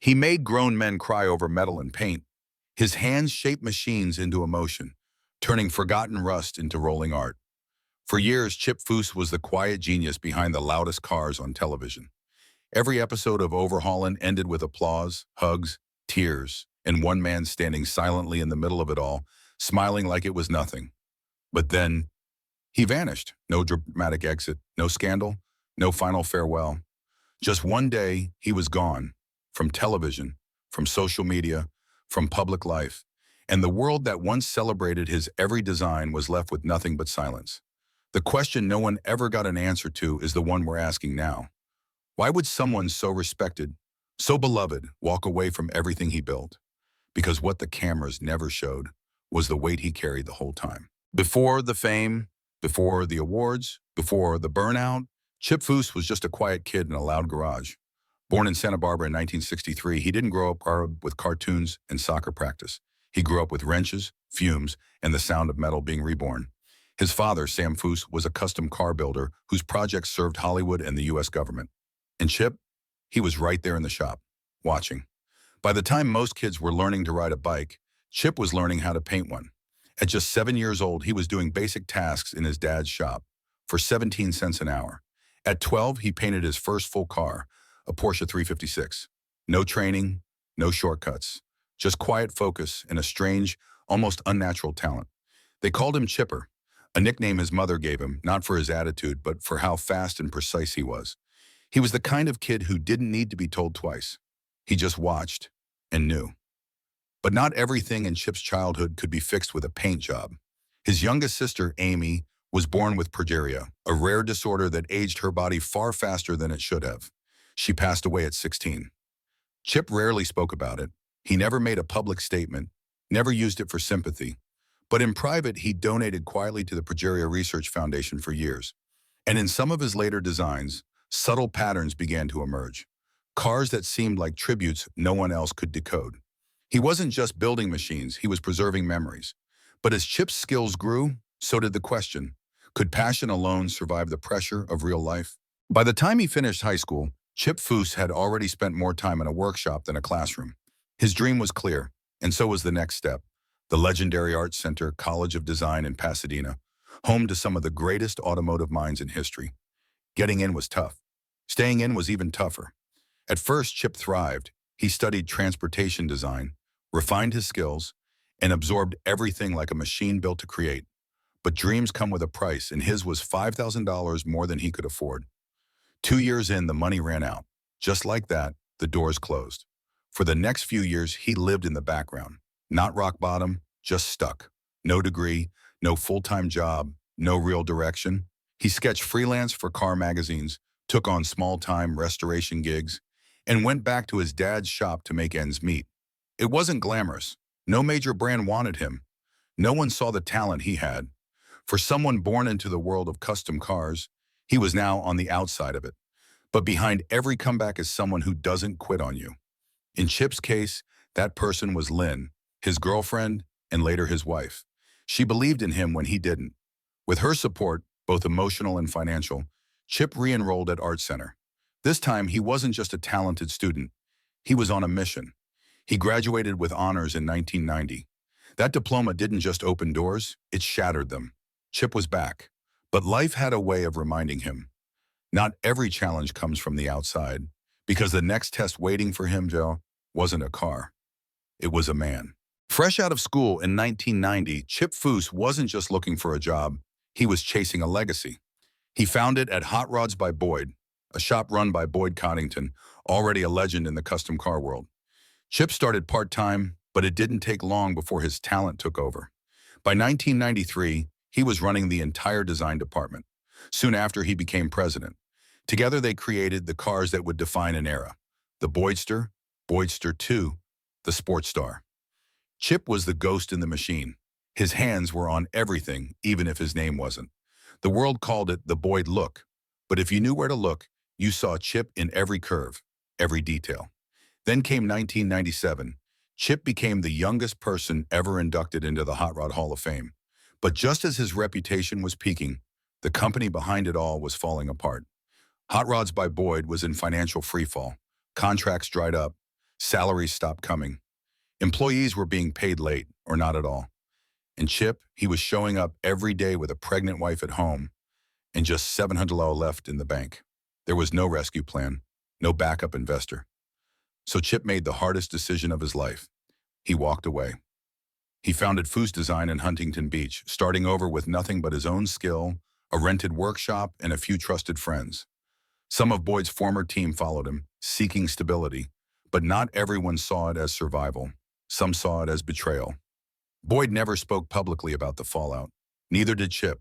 He made grown men cry over metal and paint. His hands shaped machines into emotion, turning forgotten rust into rolling art. For years, Chip Foose was the quiet genius behind the loudest cars on television. Every episode of Overhaulin ended with applause, hugs, tears, and one man standing silently in the middle of it all, smiling like it was nothing. But then, he vanished. No dramatic exit, no scandal, no final farewell. Just one day, he was gone. From television, from social media, from public life. And the world that once celebrated his every design was left with nothing but silence. The question no one ever got an answer to is the one we're asking now. Why would someone so respected, so beloved, walk away from everything he built? Because what the cameras never showed was the weight he carried the whole time. Before the fame, before the awards, before the burnout, Chip Foose was just a quiet kid in a loud garage. Born in Santa Barbara in 1963, he didn't grow up with cartoons and soccer practice. He grew up with wrenches, fumes, and the sound of metal being reborn. His father, Sam Foose, was a custom car builder whose projects served Hollywood and the U.S. government. And Chip, he was right there in the shop, watching. By the time most kids were learning to ride a bike, Chip was learning how to paint one. At just 7 years old, he was doing basic tasks in his dad's shop for 17 cents an hour. At 12, he painted his first full car, a Porsche 356. No training, no shortcuts, just quiet focus and a strange, almost unnatural talent. They called him Chipper, a nickname his mother gave him, not for his attitude, but for how fast and precise he was. He was the kind of kid who didn't need to be told twice. He just watched and knew. But not everything in Chip's childhood could be fixed with a paint job. His youngest sister, Amy, was born with progeria, a rare disorder that aged her body far faster than it should have. She passed away at 16. Chip rarely spoke about it. He never made a public statement, never used it for sympathy. But in private, he donated quietly to the Progeria Research Foundation for years. And in some of his later designs, subtle patterns began to emerge. Cars that seemed like tributes no one else could decode. He wasn't just building machines, he was preserving memories. But as Chip's skills grew, so did the question, could passion alone survive the pressure of real life? By the time he finished high school, Chip Foose had already spent more time in a workshop than a classroom. His dream was clear, and so was the next step. The legendary Art Center College of Design in Pasadena, home to some of the greatest automotive minds in history. Getting in was tough. Staying in was even tougher. At first, Chip thrived. He studied transportation design, refined his skills, and absorbed everything like a machine built to create. But dreams come with a price, and his was $5,000 more than he could afford. 2 years in, the money ran out. Just like that, the doors closed. For the next few years, he lived in the background. Not rock bottom, just stuck. No degree, no full-time job, no real direction. He sketched freelance for car magazines, took on small-time restoration gigs, and went back to his dad's shop to make ends meet. It wasn't glamorous. No major brand wanted him. No one saw the talent he had. For someone born into the world of custom cars, he was now on the outside of it. But behind every comeback is someone who doesn't quit on you. In Chip's case, that person was Lynn, his girlfriend, and later his wife. She believed in him when he didn't. With her support, both emotional and financial, Chip re-enrolled at Art Center. This time, he wasn't just a talented student. He was on a mission. He graduated with honors in 1990. That diploma didn't just open doors, it shattered them. Chip was back. But life had a way of reminding him. Not every challenge comes from the outside, because the next test waiting for him, Joe, wasn't a car. It was a man. Fresh out of school in 1990, Chip Foose wasn't just looking for a job. He was chasing a legacy. He found it at Hot Rods by Boyd, a shop run by Boyd Coddington, already a legend in the custom car world. Chip started part-time, but it didn't take long before his talent took over. By 1993, he was running the entire design department. Soon after, he became president. Together, they created the cars that would define an era. The Boydster, Boydster II, the Sports Star. Chip was the ghost in the machine. His hands were on everything, even if his name wasn't. The world called it the Boyd look. But if you knew where to look, you saw Chip in every curve, every detail. Then came 1997. Chip became the youngest person ever inducted into the Hot Rod Hall of Fame. But just as his reputation was peaking, the company behind it all was falling apart. Hot Rods by Boyd was in financial freefall. Contracts dried up. Salaries stopped coming. Employees were being paid late, or not at all. And Chip, he was showing up every day with a pregnant wife at home and just $700 left in the bank. There was no rescue plan, no backup investor. So Chip made the hardest decision of his life. He walked away. He founded Foose Design in Huntington Beach, starting over with nothing but his own skill, a rented workshop, and a few trusted friends. Some of Boyd's former team followed him, seeking stability, but not everyone saw it as survival. Some saw it as betrayal. Boyd never spoke publicly about the fallout. Neither did Chip.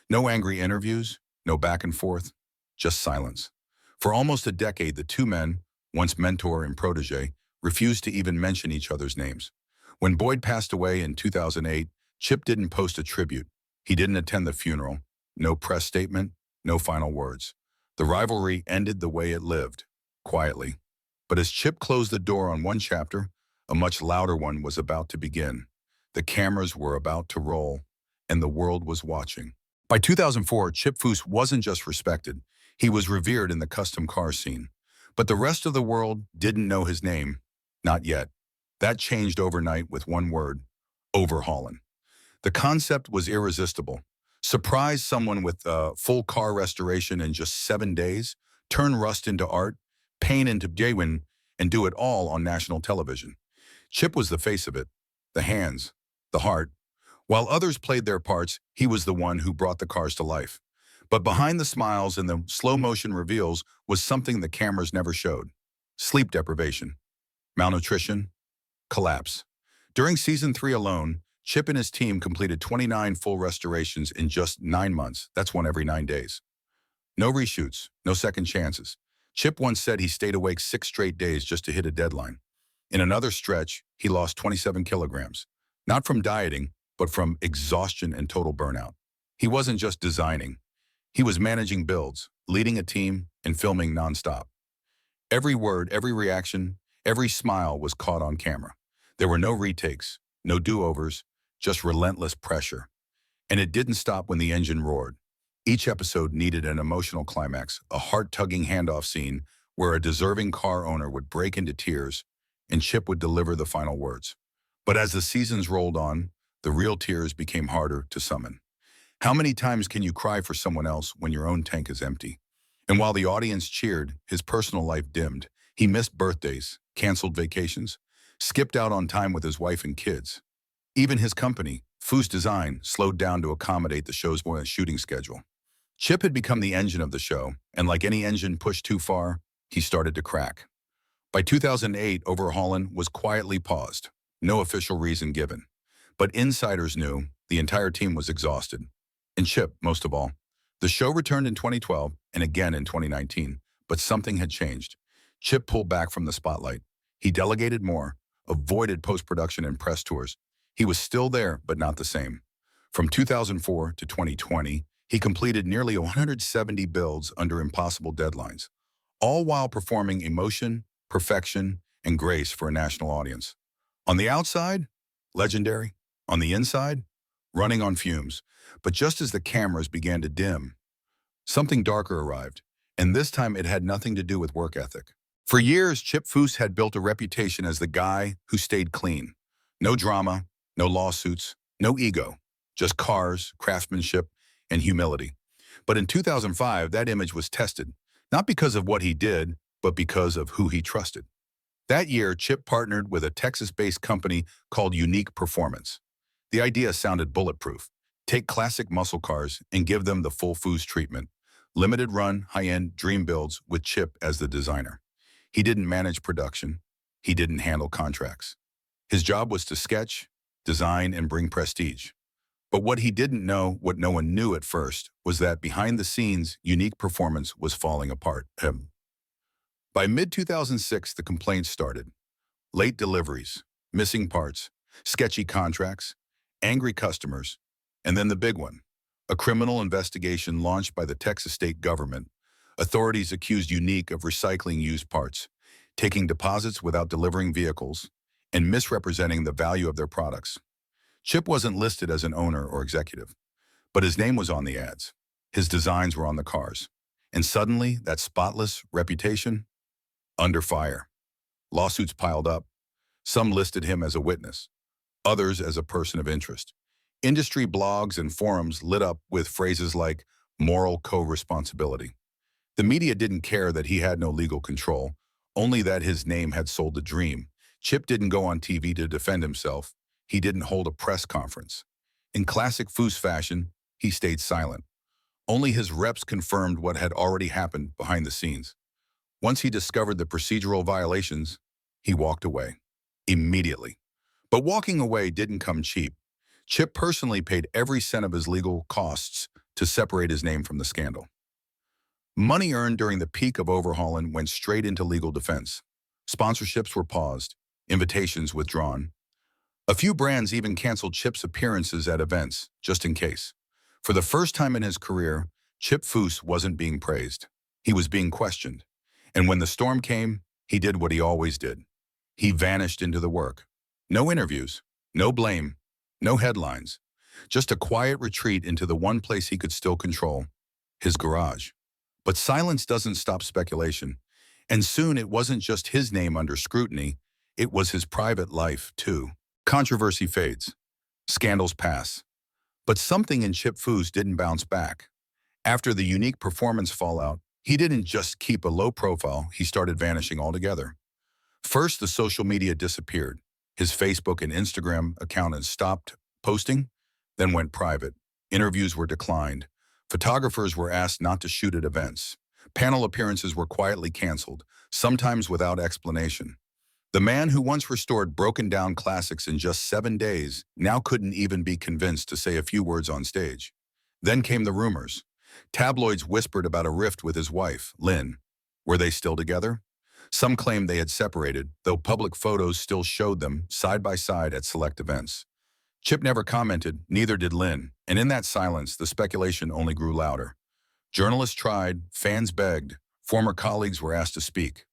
No angry interviews, no back and forth, just silence. For almost a decade, the two men, once mentor and protege, refused to even mention each other's names. When Boyd passed away in 2008, Chip didn't post a tribute. He didn't attend the funeral. No press statement, no final words. The rivalry ended the way it lived, quietly. But as Chip closed the door on one chapter, a much louder one was about to begin. The cameras were about to roll, and the world was watching. By 2004, Chip Foose wasn't just respected. He was revered in the custom car scene. But the rest of the world didn't know his name. Not yet. That changed overnight with one word: Overhaulin. The concept was irresistible. Surprise someone with a full car restoration in just 7 days, turn rust into art, paint into genuine, and do it all on national television. Chip was the face of it, the hands, the heart. While others played their parts, he was the one who brought the cars to life. But behind the smiles and the slow-motion reveals was something the cameras never showed: sleep deprivation, malnutrition, collapse. During season 3 alone, Chip and his team completed 29 full restorations in just 9 months. That's one every 9 days. No reshoots, no second chances. Chip once said he stayed awake 6 straight days just to hit a deadline. In another stretch, he lost 27 kilograms. Not from dieting, but from exhaustion and total burnout. He wasn't just designing. He was managing builds, leading a team, and filming nonstop. Every word, every reaction, every smile was caught on camera. There were no retakes, no do-overs, just relentless pressure. And it didn't stop when the engine roared. Each episode needed an emotional climax, a heart-tugging handoff scene where a deserving car owner would break into tears and Chip would deliver the final words. But as the seasons rolled on, the real tears became harder to summon. How many times can you cry for someone else when your own tank is empty? And while the audience cheered, his personal life dimmed. He missed birthdays, canceled vacations, skipped out on time with his wife and kids. Even his company, Foose Design, slowed down to accommodate the show's shooting schedule. Chip had become the engine of the show, and like any engine pushed too far, he started to crack. By 2008, Overhaulin was quietly paused, no official reason given. But insiders knew the entire team was exhausted. And Chip, most of all. The show returned in 2012 and again in 2019, but something had changed. Chip pulled back from the spotlight. He delegated more, avoided post-production and press tours. He was still there, but not the same. From 2004 to 2020, he completed nearly 170 builds under impossible deadlines, all while performing emotion, perfection, and grace for a national audience. On the outside, legendary. On the inside, running on fumes. But just as the cameras began to dim, something darker arrived, and this time it had nothing to do with work ethic. For years, Chip Foose had built a reputation as the guy who stayed clean. No drama, no lawsuits, no ego, just cars, craftsmanship, and humility. But in 2005, that image was tested, not because of what he did, but because of who he trusted. That year, Chip partnered with a Texas-based company called Unique Performance. The idea sounded bulletproof. Take classic muscle cars and give them the full Foose treatment. Limited run, high-end dream builds with Chip as the designer. He didn't manage production. He didn't handle contracts. His job was to sketch, design, and bring prestige. But what he didn't know, what no one knew at first, was that behind the scenes, Unique Performance was falling apart. By mid-2006, the complaints started. Late deliveries, missing parts, sketchy contracts, angry customers, and then the big one, a criminal investigation launched by the Texas state government. Authorities accused Unique of recycling used parts, taking deposits without delivering vehicles, and misrepresenting the value of their products. Chip wasn't listed as an owner or executive, but his name was on the ads. His designs were on the cars. And suddenly, that spotless reputation, under fire. Lawsuits piled up. Some listed him as a witness, others as a person of interest. Industry blogs and forums lit up with phrases like moral co-responsibility. The media didn't care that he had no legal control, only that his name had sold a dream. Chip didn't go on TV to defend himself. He didn't hold a press conference. In classic Foose fashion, he stayed silent. Only his reps confirmed what had already happened behind the scenes. Once he discovered the procedural violations, he walked away. Immediately. But walking away didn't come cheap. Chip personally paid every cent of his legal costs to separate his name from the scandal. Money earned during the peak of Overhaulin went straight into legal defense. Sponsorships were paused, invitations withdrawn. A few brands even canceled Chip's appearances at events, just in case. For the first time in his career, Chip Foose wasn't being praised. He was being questioned. And when the storm came, he did what he always did. He vanished into the work. No interviews, no blame, no headlines. Just a quiet retreat into the one place he could still control, his garage. But silence doesn't stop speculation. And soon it wasn't just his name under scrutiny, it was his private life, too. Controversy fades. Scandals pass. But something in Chip Foose didn't bounce back. After the unique performance fallout, he didn't just keep a low profile, he started vanishing altogether. First, the social media disappeared. His Facebook and Instagram accounts stopped posting, then went private. Interviews were declined. Photographers were asked not to shoot at events. Panel appearances were quietly canceled, sometimes without explanation. The man who once restored broken-down classics in just 7 days now couldn't even be convinced to say a few words on stage. Then came the rumors. Tabloids whispered about a rift with his wife, Lynn. Were they still together? Some claimed they had separated, though public photos still showed them side by side at select events. Chip never commented, neither did Lynn, and in that silence, the speculation only grew louder. Journalists tried, fans begged, former colleagues were asked to speak.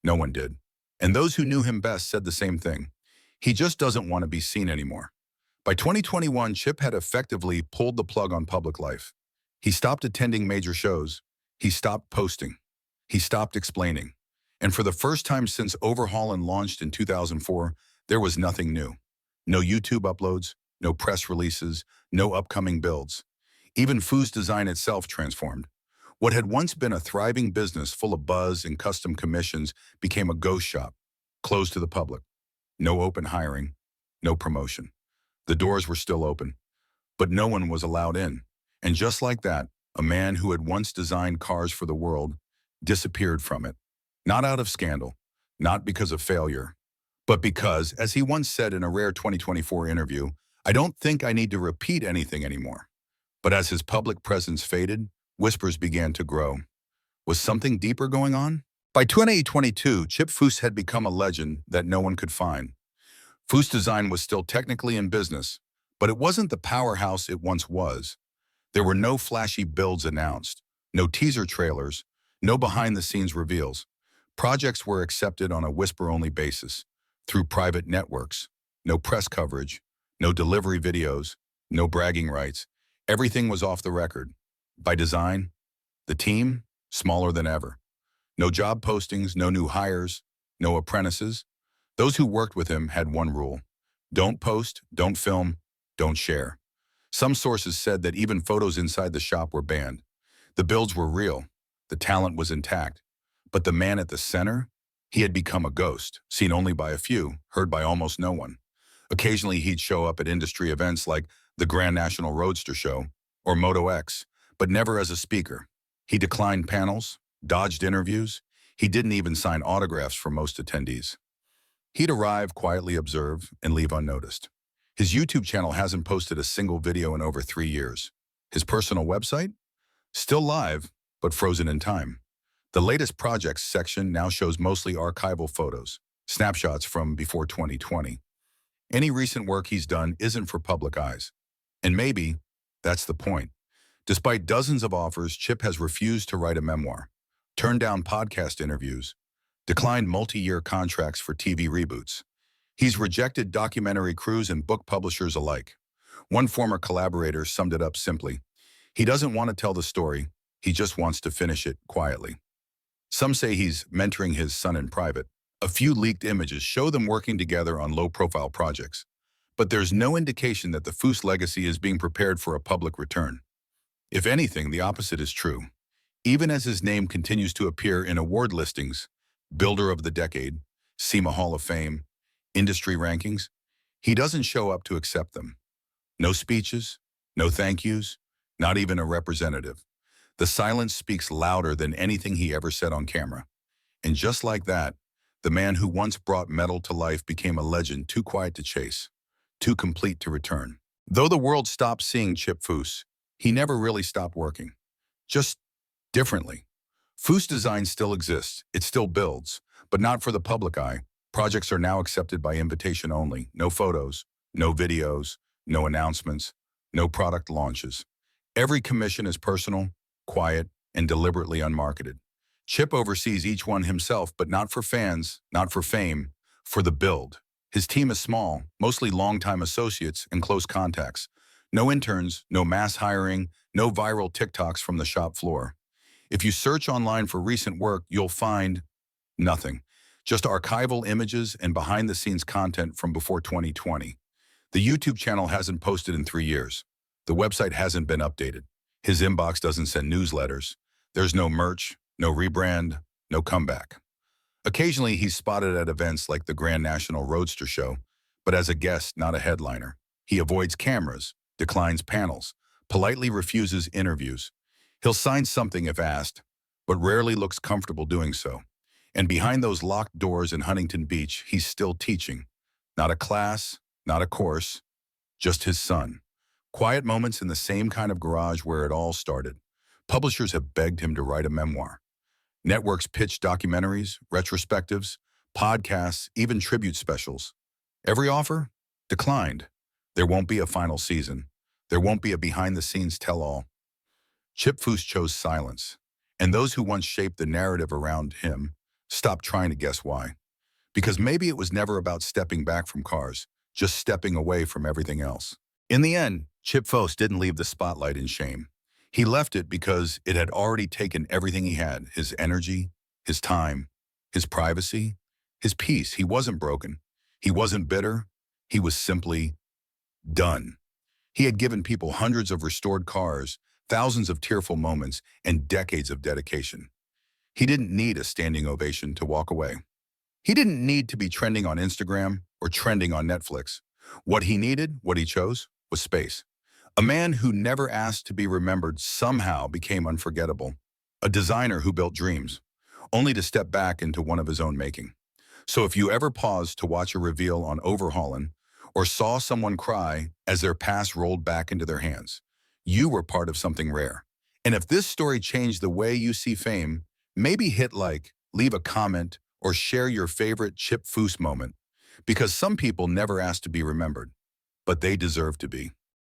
No one did. And those who knew him best said the same thing. He just doesn't want to be seen anymore. By 2021, Chip had effectively pulled the plug on public life. He stopped attending major shows. He stopped posting. He stopped explaining. And for the first time since Overhaulin launched in 2004, there was nothing new. No YouTube uploads, no press releases, no upcoming builds. Even Foose design itself transformed. What had once been a thriving business full of buzz and custom commissions became a ghost shop, closed to the public. No open hiring, no promotion. The doors were still open, but no one was allowed in. And just like that, a man who had once designed cars for the world disappeared from it. Not out of scandal, not because of failure, but because, as he once said in a rare 2024 interview, "I don't think I need to repeat anything anymore." But as his public presence faded, whispers began to grow. Was something deeper going on? By 2022, Chip Foose had become a legend that no one could find. Foose Design was still technically in business, but it wasn't the powerhouse it once was. There were no flashy builds announced, no teaser trailers, no behind-the-scenes reveals. Projects were accepted on a whisper-only basis, through private networks. No press coverage, no delivery videos, no bragging rights. Everything was off the record. By design, the team, smaller than ever. No job postings, no new hires, no apprentices. Those who worked with him had one rule: don't post, don't film, don't share. Some sources said that even photos inside the shop were banned. The builds were real, the talent was intact. But the man at the center, he had become a ghost, seen only by a few, heard by almost no one. Occasionally he'd show up at industry events like the Grand National Roadster Show or Moto X, but never as a speaker. He declined panels, dodged interviews. He didn't even sign autographs for most attendees. He'd arrive, quietly observe, and leave unnoticed. His YouTube channel hasn't posted a single video in over 3 years. His personal website? Still live, but frozen in time. The latest projects section now shows mostly archival photos, snapshots from before 2020. Any recent work he's done isn't for public eyes. And maybe that's the point. Despite dozens of offers, Chip has refused to write a memoir, turned down podcast interviews, declined multi-year contracts for TV reboots. He's rejected documentary crews and book publishers alike. One former collaborator summed it up simply: he doesn't want to tell the story, he just wants to finish it quietly. Some say he's mentoring his son in private, A few leaked images show them working together on low-profile projects, but there's no indication that the Foose legacy is being prepared for a public return. If anything, the opposite is true. Even as his name continues to appear in award listings, Builder of the Decade, SEMA Hall of Fame, industry rankings, he doesn't show up to accept them. No speeches, no thank yous, not even a representative. The silence speaks louder than anything he ever said on camera. And just like that, the man who once brought metal to life became a legend too quiet to chase, too complete to return. Though the world stopped seeing Chip Foose, he never really stopped working. Just differently. Foose design still exists, it still builds, but not for the public eye. Projects are now accepted by invitation only. No photos, no videos, no announcements, no product launches. Every commission is personal, quiet, and deliberately unmarketed. Chip oversees each one himself, but not for fans, not for fame, for the build. His team is small, mostly longtime associates and close contacts. No interns, no mass hiring, no viral TikToks from the shop floor. If you search online for recent work, you'll find nothing. Just archival images and behind-the-scenes content from before 2020. The YouTube channel hasn't posted in 3 years. The website hasn't been updated. His inbox doesn't send newsletters. There's no merch, no rebrand, no comeback. Occasionally, he's spotted at events like the Grand National Roadster Show, but as a guest, not a headliner. He avoids cameras, declines panels, politely refuses interviews. He'll sign something if asked, but rarely looks comfortable doing so. And behind those locked doors in Huntington Beach, he's still teaching. Not a class, not a course, just his son. Quiet moments in the same kind of garage where it all started. Publishers have begged him to write a memoir. Networks pitch documentaries, retrospectives, podcasts, even tribute specials. Every offer? Declined. There won't be a final season. There won't be a behind-the-scenes tell-all. Chip Foose chose silence, and those who once shaped the narrative around him stopped trying to guess why. Because maybe it was never about stepping back from cars, just stepping away from everything else. In the end, Chip Foose didn't leave the spotlight in shame. He left it because it had already taken everything he had, his energy, his time, his privacy, his peace. He wasn't broken. He wasn't bitter. He was simply done. He had given people hundreds of restored cars, thousands of tearful moments, and decades of dedication. He didn't need a standing ovation to walk away. He didn't need to be trending on Instagram or trending on Netflix. What he needed, what he chose, was space. A man who never asked to be remembered somehow became unforgettable. A designer who built dreams, only to step back into one of his own making. So if you ever paused to watch a reveal on Overhaulin or saw someone cry as their past rolled back into their hands, you were part of something rare. And if this story changed the way you see fame, maybe hit like, leave a comment, or share your favorite Chip Foose moment. Because some people never asked to be remembered, but they deserve to be.